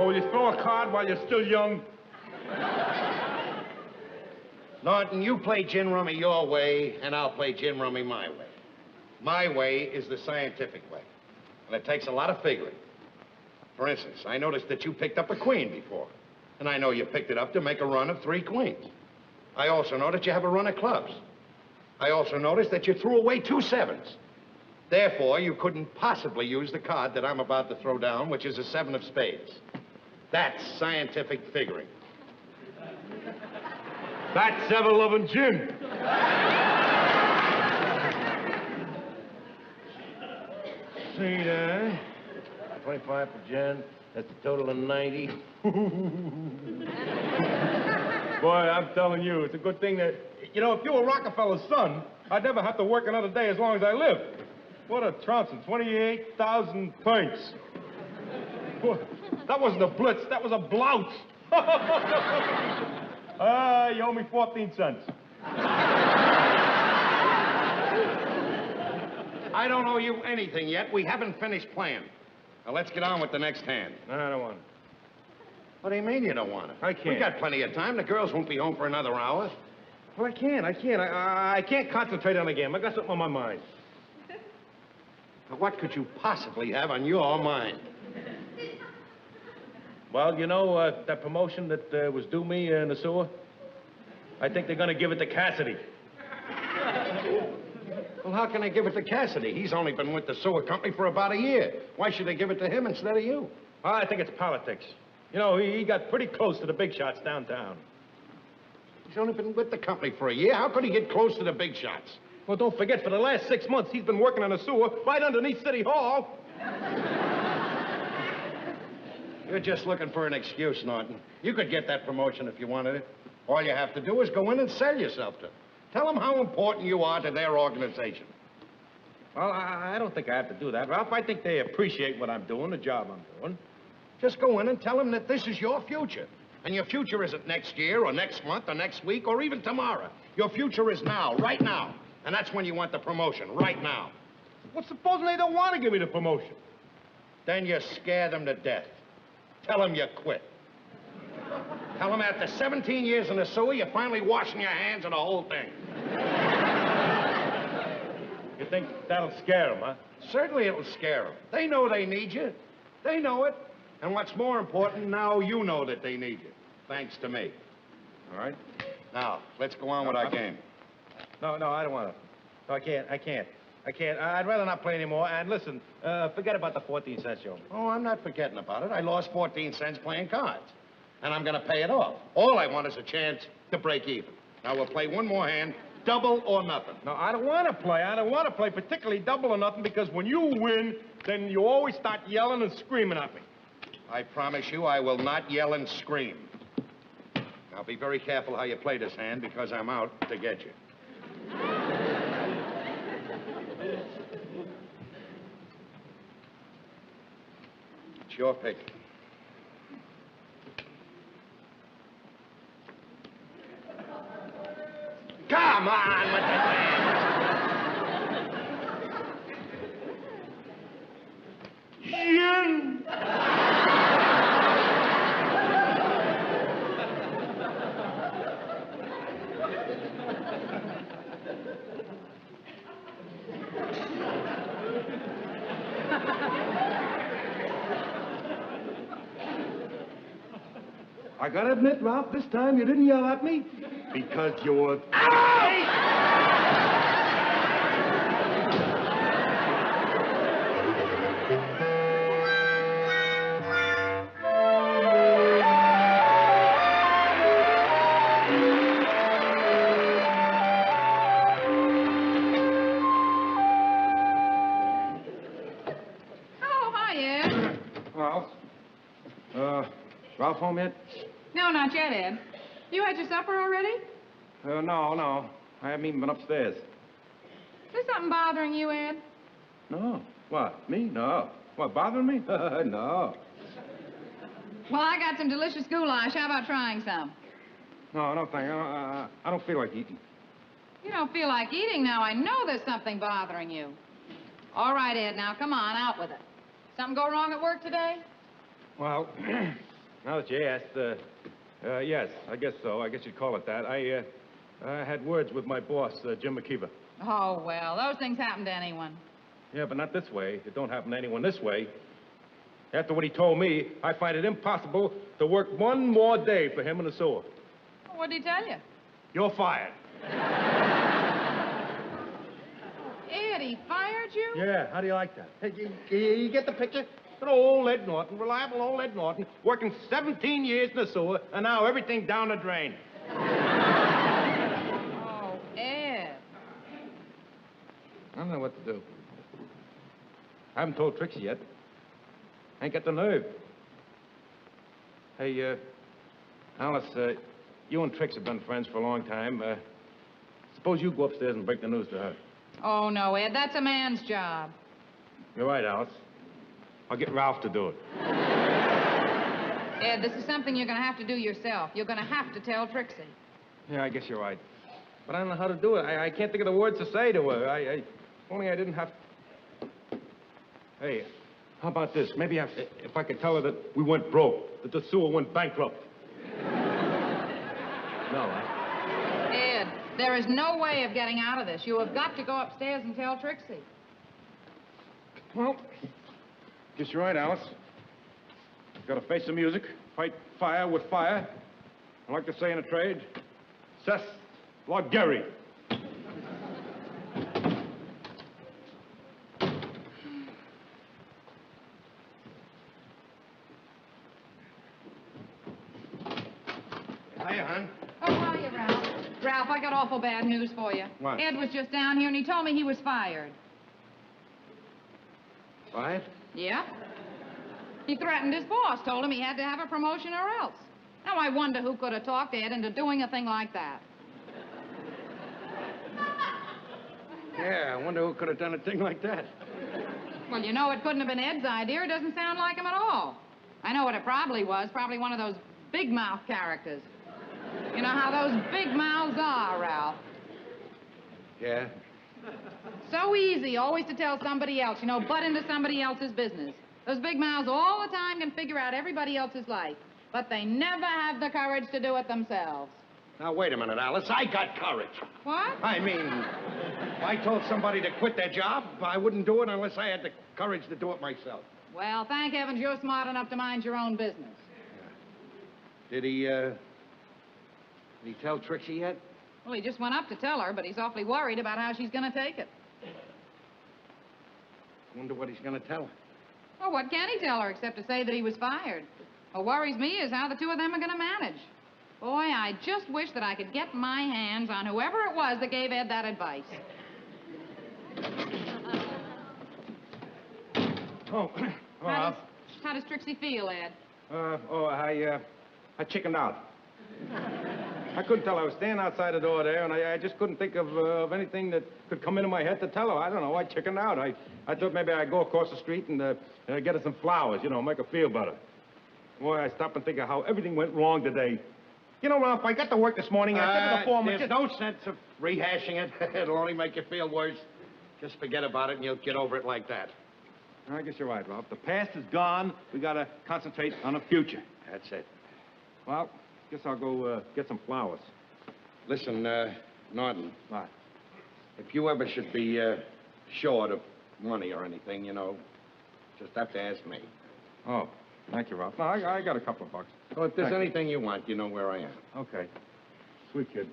will you throw a card while you're still young? Norton, you play gin rummy your way, and I'll play gin rummy my way. My way is the scientific way, and it takes a lot of figuring. For instance, I noticed that you picked up a queen before, and I know you picked it up to make a run of 3 queens. I also know that you have a run of clubs. I also noticed that you threw away 2 sevens. Therefore, you couldn't possibly use the card that I'm about to throw down, which is a 7 of spades. That's scientific figuring. That's 7-Eleven gin. See there. 25 for gin. That's a total of 90. Boy, I'm telling you, it's a good thing that... You know, if you were Rockefeller's son, I'd never have to work another day as long as I live. What a trouncing. 28,000 pints. Boy, that wasn't a blitz. That was a blouse. You owe me 14 cents. I don't owe you anything yet. We haven't finished playing. Now, let's get on with the next hand. No, I don't want it. What do you mean you don't want it? I can't. We got plenty of time. The girls won't be home for another hour. Well, I can't. I can't concentrate on the game. I got something on my mind. Now, what could you possibly have on your mind? Well, you know, that promotion that was due me in the sewer? I think they're going to give it to Cassidy. Well, how can they give it to Cassidy? He's only been with the sewer company for about a year. Why should they give it to him instead of you? Well, I think it's politics. You know, he got pretty close to the big shots downtown. He's only been with the company for a year. How could he get close to the big shots? Well, don't forget, for the last 6 months, he's been working on the sewer right underneath City Hall. You're just looking for an excuse, Norton. You could get that promotion if you wanted it. All you have to do is go in and sell yourself to them. Tell them how important you are to their organization. Well, I don't think I have to do that, Ralph. I think they appreciate what I'm doing, the job I'm doing. Just go in and tell them that this is your future. And your future isn't next year or next month or next week or even tomorrow. Your future is now, right now. And that's when you want the promotion, right now. Well, supposing they don't want to give me the promotion? Then you scare them to death. Tell them you quit. Tell them after 17 years in the sewer, you're finally washing your hands of the whole thing. You think that'll scare them, huh? Certainly it'll scare them. They know they need you. They know it. And what's more important, now you know that they need you. Thanks to me. All right? Now, let's go on with our game. No, I don't want to. No, I can't. I'd rather not play anymore. And listen, forget about the 14 cents, Joe. Oh, I'm not forgetting about it. I lost 14 cents playing cards. And I'm going to pay it off. All I want is a chance to break even. Now, we'll play one more hand, double or nothing. No, I don't want to play. I don't want to play particularly double or nothing because when you win, then you always start yelling and screaming at me. I promise you I will not yell and scream. Now, be very careful how you play this hand because I'm out to get you. It's your pick. Come on with the hand. Gin. I gotta admit, Ralph, this time you didn't yell at me because you were... Ralph home yet? No, not yet, Ed. You had your supper already? No. I haven't even been upstairs. Is there something bothering you, Ed? No. What, me? No. What, bothering me? No. Well, I got some delicious goulash. How about trying some? No, thank you. I don't feel like eating. You don't feel like eating now. I know there's something bothering you. All right, Ed, now come on, out with it. Something go wrong at work today? Well, Now that you asked, yes, I guess so. I guess you'd call it that. I had words with my boss, Jim McKeever. Oh, well, those things happen to anyone. Yeah, but not this way. It don't happen to anyone this way. After what he told me, I find it impossible to work one more day for him in the sewer. What'd he tell you? You're fired. Ed, he fired you? Yeah, how do you like that? Hey, you get the picture? Good old Ed Norton, reliable old Ed Norton, working 17 years in the sewer, and now everything down the drain. Oh, Ed. I don't know what to do. I haven't told Trixie yet. I ain't got the nerve. Hey, Alice, you and Trix have been friends for a long time. Suppose you go upstairs and break the news to her. Oh, no, Ed, that's a man's job. You're right, Alice. I'll get Ralph to do it. Ed, this is something you're going to have to do yourself. You're going to have to tell Trixie. Yeah, I guess you're right. But I don't know how to do it. I can't think of the words to say to her. If only I didn't have... Hey, how about this? Maybe if I could tell her that we went broke, that the sewer went bankrupt. No, Ed, there is no way of getting out of this. You have got to go upstairs and tell Trixie. Well, guess you're right, Alice. Got to face the music, fight fire with fire. I like to say in a trade, cess la Gary. Hiya, hon. Oh, hiya, Ralph. Ralph, I got awful bad news for you. What? Ed was just down here, and he told me he was fired. What? Yeah? He threatened his boss, told him he had to have a promotion or else. Now, I wonder who could have talked Ed into doing a thing like that. Yeah, I wonder who could have done a thing like that. Well, you know, it couldn't have been Ed's idea. It doesn't sound like him at all. I know what it probably was. Probably one of those big mouth characters. You know how those big mouths are, Ralph. Yeah? So easy always to tell somebody else, you know, butt into somebody else's business. Those big mouths all the time can figure out everybody else's life, but they never have the courage to do it themselves. Now, wait a minute, Alice. I got courage. What? I mean, if I told somebody to quit their job, I wouldn't do it unless I had the courage to do it myself. Well, thank heavens you're smart enough to mind your own business. Did he tell Trixie yet? Well, he just went up to tell her, but he's awfully worried about how she's going to take it. Wonder what he's going to tell her. Well, what can he tell her except to say that he was fired? What worries me is how the two of them are going to manage. Boy, I just wish that I could get my hands on whoever it was that gave Ed that advice. How does Trixie feel, Ed? I chickened out. I couldn't tell. I was standing outside the door there, and I just couldn't think of anything that could come into my head to tell her. I don't know. I chickened out. I thought maybe I'd go across the street and get her some flowers, you know, make her feel better. Boy, I stopped and think of how everything went wrong today. You know, Ralph, I got to work this morning. I said to the foreman... There's no sense of rehashing it. It'll only make you feel worse. Just forget about it, and you'll get over it like that. I guess you're right, Ralph. The past is gone. We got to concentrate on the future. That's it. Well, guess I'll go get some flowers. Listen, Norton. What? If you ever should be short of money or anything, you know, just have to ask me. Oh, thank you, Ralph. No, I got a couple of bucks. Well, if there's anything you want, you know where I am. Okay. Sweet kid.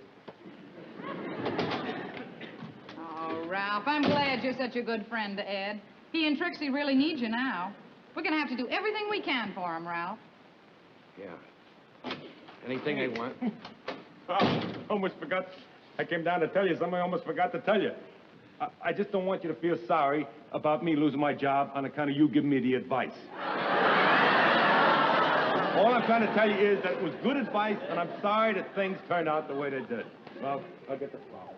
Oh, Ralph, I'm glad you're such a good friend to Ed. He and Trixie really need you now. We're going to have to do everything we can for him, Ralph. Yeah. Anything I want. Oh, almost forgot. I came down to tell you something I almost forgot to tell you. I just don't want you to feel sorry about me losing my job on account of you giving me the advice. All I'm trying to tell you is that it was good advice, and I'm sorry that things turned out the way they did. Well, I'll get the flowers.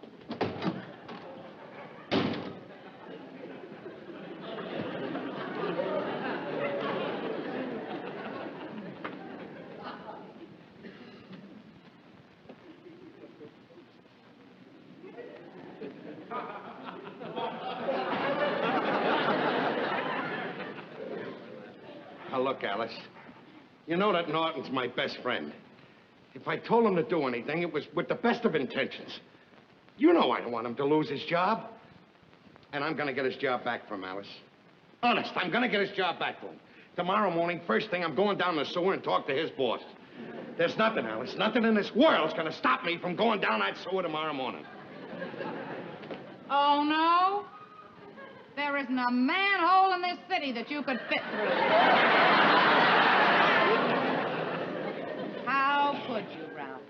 Now, look, Alice. You know that Norton's my best friend. If I told him to do anything, it was with the best of intentions. You know I don't want him to lose his job. And I'm gonna get his job back from Alice. Honest, I'm gonna get his job back for him. Tomorrow morning, first thing, I'm going down the sewer and talk to his boss. There's nothing, Alice, nothing in this world's gonna stop me from going down that sewer tomorrow morning. Oh, no? There isn't a manhole in this city that you could fit through. How could you, Ralph?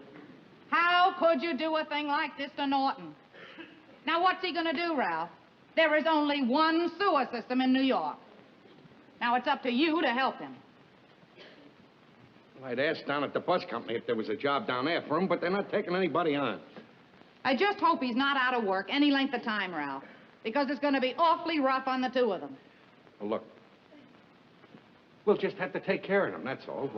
How could you do a thing like this to Norton? Now, what's he gonna do, Ralph? There is only one sewer system in New York. Now, it's up to you to help him. Well, I'd asked down at the bus company if there was a job down there for him, but they're not taking anybody on. I just hope he's not out of work any length of time, Ralph, because it's gonna be awfully rough on the two of them. Well, look, we'll just have to take care of them, that's all.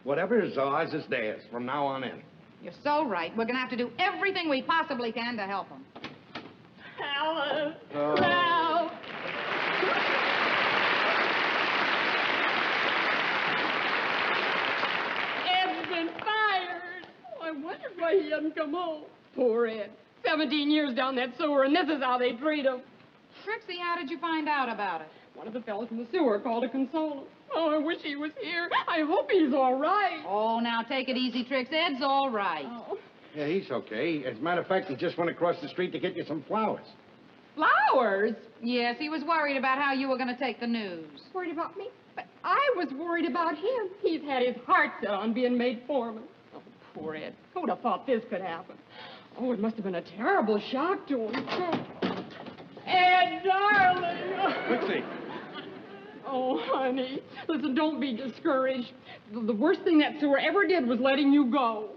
Whatever is ours is theirs from now on in. You're so right. We're gonna have to do everything we possibly can to help him. Alice! Ralph! Ed's been fired. Oh, I wonder why he hasn't come home. Poor Ed. 17 years down that sewer, and this is how they treat him. Trixie, how did you find out about it? One of the fellas in the sewer called to console him. Oh, I wish he was here. I hope he's all right. Oh, now take it easy, Trix. Ed's all right. Oh. Yeah, he's okay. As a matter of fact, he just went across the street to get you some flowers. Flowers? Yes, he was worried about how you were going to take the news. Worried about me? But I was worried about him. He's had his heart set on being made foreman. Oh, poor Ed. Who would have thought this could happen? Oh, it must have been a terrible shock to him. Ed, darling! Trixie. Oh, honey. Listen, don't be discouraged. The worst thing that sewer ever did was letting you go.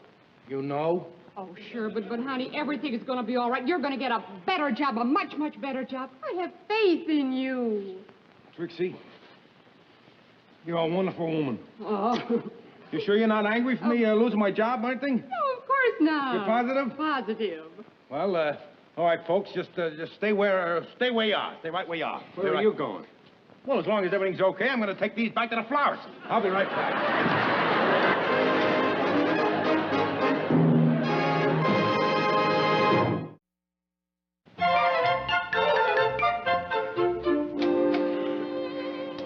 You know? Oh, sure, but honey, everything is going to be all right. You're going to get a better job, a much, much better job. I have faith in you. Trixie, you're a wonderful woman. Oh. You sure you're not angry for me losing my job or anything? No, of course not. You're positive? Positive. Well, all right, folks, just stay where you are. Stay right where you are. Where are you going? Well, as long as everything's okay, I'm going to take these back to the flowers. I'll be right back.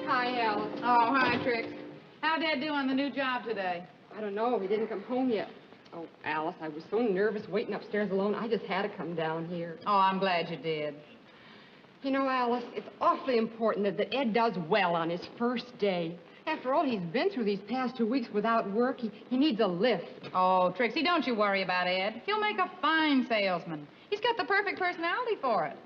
Hi, Alice. Oh, hi, Trix. How'd Ed do on the new job today? I don't know. He didn't come home yet. Oh, Alice, I was so nervous waiting upstairs alone, I just had to come down here. Oh, I'm glad you did. You know, Alice, it's awfully important that Ed does well on his first day. After all, he's been through these past 2 weeks without work. He needs a lift. Oh, Trixie, don't you worry about Ed. He'll make a fine salesman. He's got the perfect personality for it.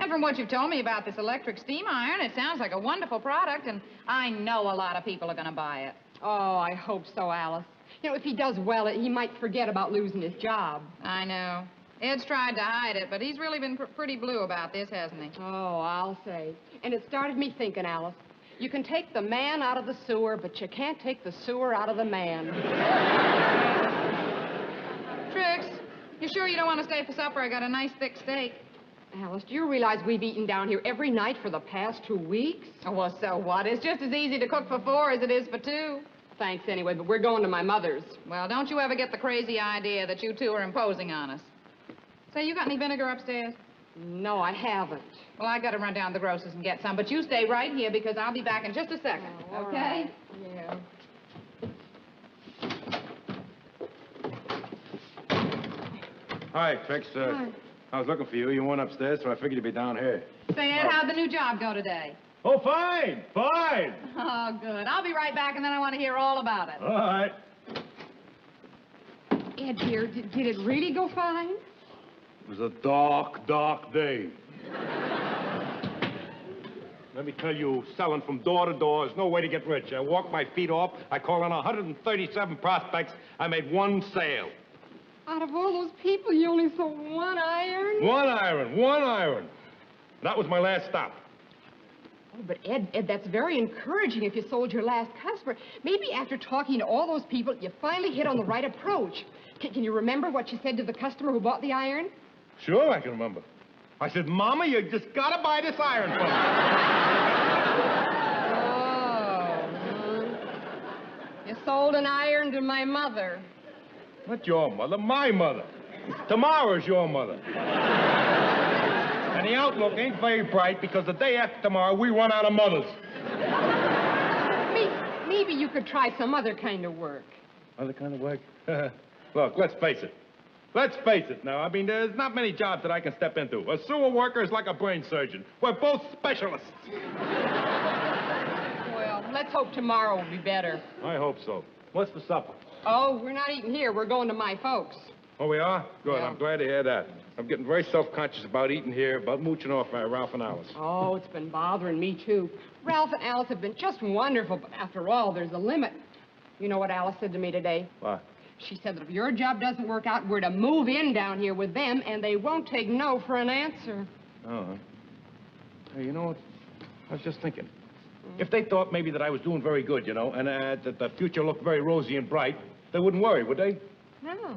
And from what you've told me about this electric steam iron, it sounds like a wonderful product, and I know a lot of people are going to buy it. Oh, I hope so, Alice. You know, if he does well, he might forget about losing his job. I know. Ed's tried to hide it, but he's really been pretty blue about this, hasn't he? Oh, I'll say. And it started me thinking, Alice. You can take the man out of the sewer, but you can't take the sewer out of the man. Trix, you sure you don't want to stay for supper? I got a nice thick steak. Alice, do you realize we've eaten down here every night for the past 2 weeks? Oh, well, so what? It's just as easy to cook for 4 as it is for 2. Thanks anyway, but we're going to my mother's. Well, don't you ever get the crazy idea that you two are imposing on us. Say, you got any vinegar upstairs? No, I haven't. Well, I got to run down to the grocer's and get some, but you stay right here because I'll be back in just a second, Oh, all okay? right. Yeah. Hi, Trix. Hi. I was looking for you. You weren't upstairs, so I figured you'd be down here. Say, Ed, how'd the new job go today? Oh, fine. Fine. Oh, good. I'll be right back, and then I want to hear all about it. All right. Ed, dear, did it really go fine? It was a dark, dark day. Let me tell you, selling from door to door is no way to get rich. I walk my feet off. I call on 137 prospects. I made 1 sale. Out of all those people, you only sold 1 iron? 1 iron. 1 iron. That was my last stop. Oh, but Ed, that's very encouraging if you sold your last customer. Maybe after talking to all those people, you finally hit on the right approach. Can you remember what you said to the customer who bought the iron? Sure, I can remember. I said, Mama, you just gotta buy this iron from me. Oh. You sold an iron to my mother. Not your mother, my mother. Tomorrow's your mother. And the outlook ain't very bright because the day after tomorrow, we run out of mothers. Maybe you could try some other kind of work. Other kind of work? Look, let's face it. Let's face it now. I mean, there's not many jobs that I can step into. A sewer worker is like a brain surgeon. We're both specialists. Well, let's hope tomorrow will be better. I hope so. What's for supper? Oh, we're not eating here. We're going to my folks. Oh, we are? Good. Yeah. I'm glad to hear that. I'm getting very self-conscious about eating here, about mooching off by Ralph and Alice. Oh, it's been bothering me, too. Ralph and Alice have been just wonderful, but after all, there's a limit. You know what Alice said to me today? What? She said that if your job doesn't work out, we're to move in down here with them, and they won't take no for an answer. Oh. Hey, you know what? I was just thinking. If they thought maybe that I was doing very good, you know, and that the future looked very rosy and bright, they wouldn't worry, would they? No.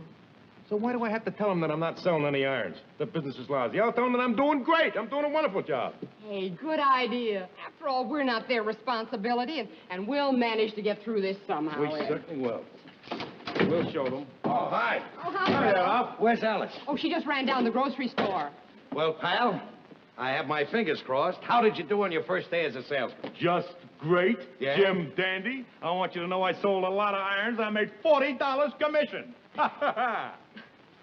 So why do I have to tell them that I'm not selling any irons? The business is lousy. I'll tell them that I'm doing great. I'm doing a wonderful job. Hey, good idea. After all, we're not their responsibility, and we'll manage to get through this somehow. We Ed. certainly will. We'll show them. Oh, hi. Oh, hi, Hi, Ralph. Ralph. Where's Alice? Oh, she just ran down the grocery store. Well, pal, I have my fingers crossed. How did you do on your first day as a salesman? Just great. Yeah? Jim Dandy. I want you to know I sold a lot of irons. I made $40 commission.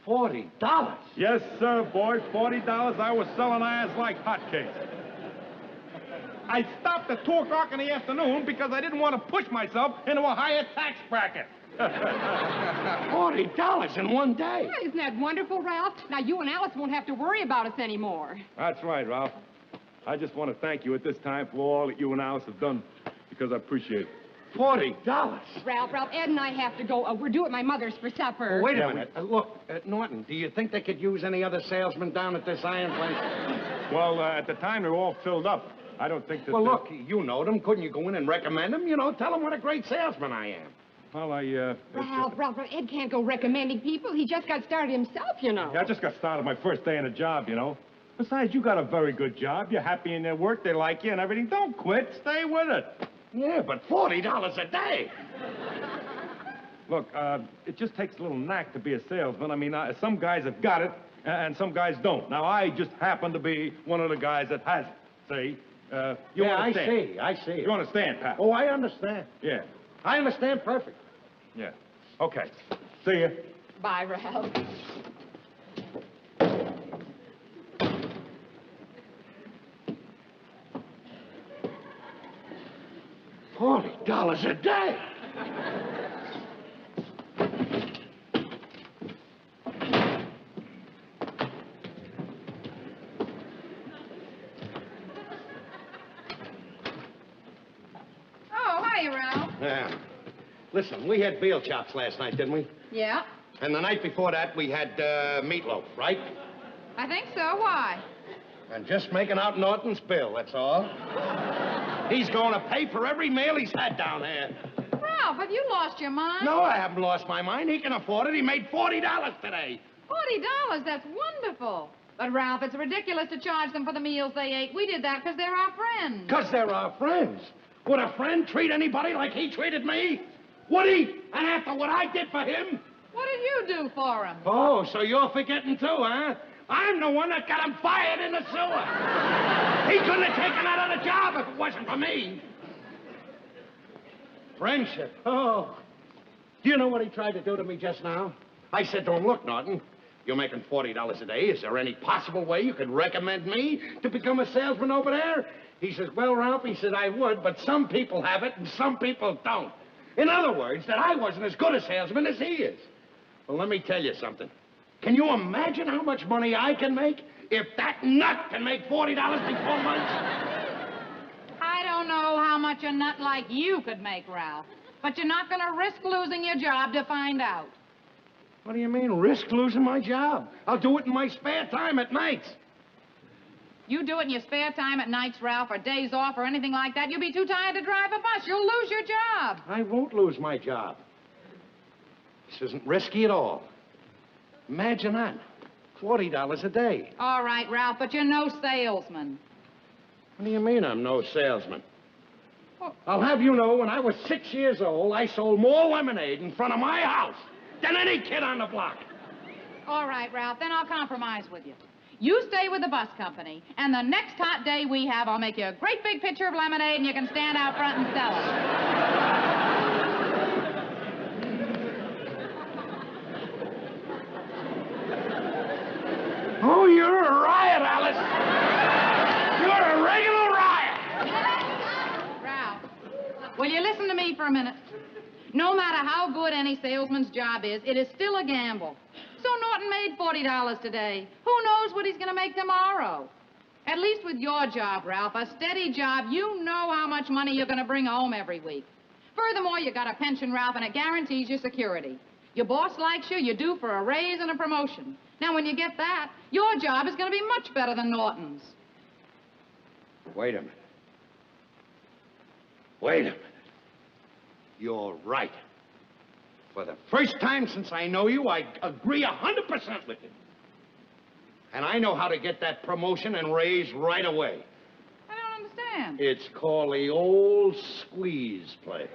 $40? Yes, sir, boys. $40. I was selling irons like hotcakes. I stopped at 2 o'clock in the afternoon because I didn't want to push myself into a higher tax bracket. $40 in one day? Yeah, isn't that wonderful, Ralph? Now, you and Alice won't have to worry about us anymore. That's right, Ralph. I just want to thank you at this time for all that you and Alice have done because I appreciate it. $40? Ralph, Ed and I have to go. We're due at my mother's for supper. Wait a minute. Look, Norton, do you think they could use any other salesman down at this iron place? Well, at the time, they were all filled up. I don't think that... Well, look, you know them. Couldn't you go in and recommend them? You know, tell them what a great salesman I am. Well, Ralph, Ed can't go recommending people. He just got started himself, you know. Yeah, I just got started my first day in a job, you know. Besides, you got a very good job. You're happy in their work. They like you and everything. Don't quit. Stay with it. Yeah, but $40 a day. Look, it just takes a little knack to be a salesman. I mean, some guys have got it, and some guys don't. Now, I just happen to be one of the guys that has it, see? You understand? I see. You understand, Pat? Oh, I understand. Yeah. I understand perfect. Yeah. Okay. See ya. Bye, Ralph. $40 a day. Oh, hiya, Ralph. Yeah. Listen, we had veal chops last night, didn't we? Yeah, And the night before that, we had meatloaf, right? I think so. Why? I'm just making out Norton's bill, that's all. He's going to pay for every meal he's had down there. Ralph, have you lost your mind? No, I haven't lost my mind. He can afford it. He made $40 today. $40, that's wonderful. But, Ralph, it's ridiculous to charge them for the meals they ate. We did that because they're our friends. Because they're our friends. Would a friend treat anybody like he treated me? Would he? And after what I did for him? What did you do for him? Oh, so you're forgetting too, huh? I'm the one that got him fired in the sewer. He couldn't have taken that other job if it wasn't for me. Friendship. Oh. Do you know what he tried to do to me just now? I said to him, look, Norton, you're making $40 a day. Is there any possible way you could recommend me to become a salesman over there? He says, well, Ralph, he said, I would, but some people have it and some people don't. In other words, that I wasn't as good a salesman as he is. Well, let me tell you something. Can you imagine how much money I can make if that nut can make $40 in 4 months? I don't know how much a nut like you could make, Ralph. But you're not going to risk losing your job to find out. What do you mean, risk losing my job? I'll do it in my spare time at nights. You do it in your spare time at nights, Ralph, or days off or anything like that, you'll be too tired to drive a bus. You'll lose your job. I won't lose my job. This isn't risky at all. Imagine that. $40 a day. All right, Ralph, but you're no salesman. What do you mean I'm no salesman? I'll have you know, when I was 6 years old, I sold more lemonade in front of my house than any kid on the block. All right, Ralph, then I'll compromise with you. You stay with the bus company, and the next hot day we have, I'll make you a great big pitcher of lemonade, and you can stand out front and sell it. Oh, you're a riot, Alice. You're a regular riot. Ralph, will you listen to me for a minute? No matter how good any salesman's job is, it is still a gamble. So Norton made $40 today. Who knows what he's going to make tomorrow? At least with your job, Ralph, a steady job, you know how much money you're going to bring home every week. Furthermore, you got a pension, Ralph, and it guarantees your security. Your boss likes you, you're due for a raise and a promotion. Now, when you get that, your job is going to be much better than Norton's. Wait a minute. Wait a minute. You're right. For the first time since I know you, I agree 100% with you. And I know how to get that promotion and raise right away. I don't understand. It's called the old squeeze play.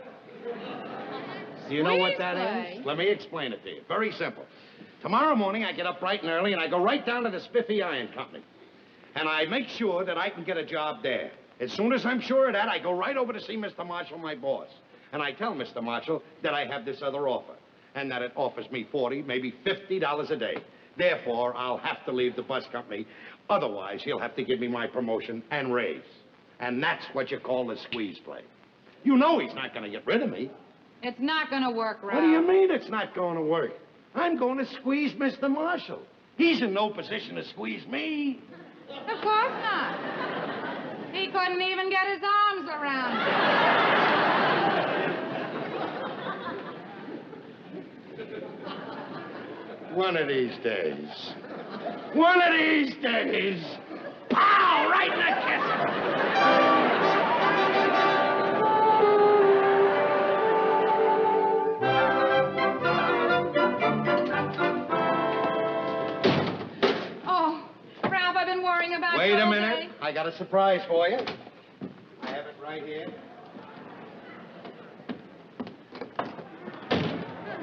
Do you know what that is? Let me explain it to you. Very simple. Tomorrow morning, I get up bright and early, and I go right down to the Spiffy Iron Company. And I make sure that I can get a job there. As soon as I'm sure of that, I go right over to see Mr. Marshall, my boss. And I tell Mr. Marshall that I have this other offer, and that it offers me $40, maybe $50 a day. Therefore, I'll have to leave the bus company. Otherwise, he'll have to give me my promotion and raise. And that's what you call the squeeze play. You know he's not going to get rid of me. It's not going to work, Ralph. What do you mean it's not going to work? I'm going to squeeze Mr. Marshall. He's in no position to squeeze me. Of course not. He couldn't even get his arms around you. One of these days. One of these days. Pow! Right in the kiss. Oh, Ralph, I've been worrying about Wait you a all minute. day. I got a surprise for you. I have it right here.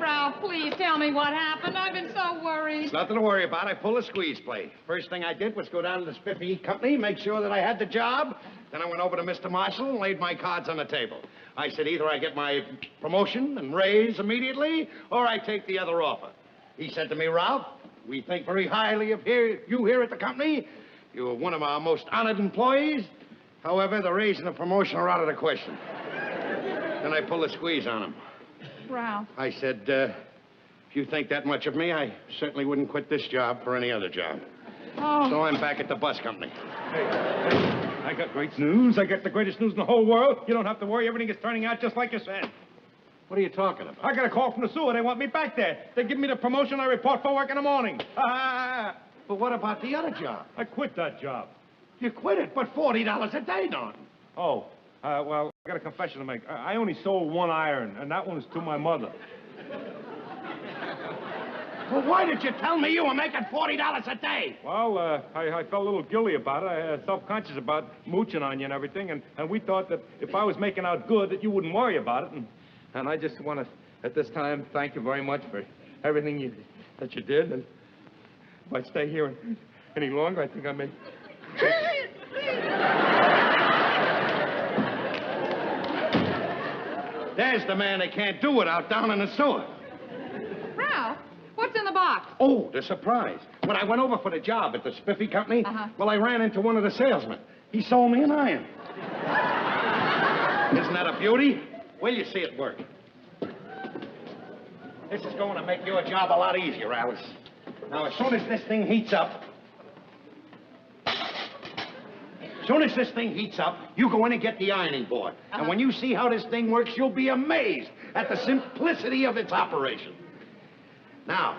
Ralph, please tell me what happened. I've been so worried. It's nothing to worry about. I pulled a squeeze play. First thing I did was go down to the Spiffy Company, make sure that I had the job. Then I went over to Mr. Marshall and laid my cards on the table. I said, either I get my promotion and raise immediately, or I take the other offer. He said to me, Ralph, we think very highly of you here at the company. You're one of our most honored employees. However, the raise and the promotion are out of the question. Then I pulled a squeeze on him. Ralph. I said, if you think that much of me, I certainly wouldn't quit this job for any other job. Oh. So I'm back at the bus company. Hey, I got great news. I got the greatest news in the whole world. You don't have to worry. Everything is turning out just like you said. What are you talking about? I got a call from the sewer. They want me back there. They give me the promotion. I report for work in the morning. But what about the other job? I quit that job. You quit it, but $40 a day, Norton. Oh, well, I got a confession to make. I only sold one iron, and that one was to my mother. Well, why did you tell me you were making $40 a day? Well, I felt a little guilty about it. I self-conscious about mooching on you and everything, and we thought that if I was making out good, that you wouldn't worry about it. And I just want to, at this time, thank you very much for everything that you did. And if I stay here any longer, I think I may... There's the man that can't do it out down in the sewer. Ralph, what's in the box? Oh, the surprise. When I went over for the job at the Spiffy Company, well, I ran into one of the salesmen. He sold me an iron. Isn't that a beauty? Wait till you see it work. This is going to make your job a lot easier, Alice. Now, as soon as this thing heats up, you go in and get the ironing board. And when you see how this thing works, you'll be amazed at the simplicity of its operation. Now,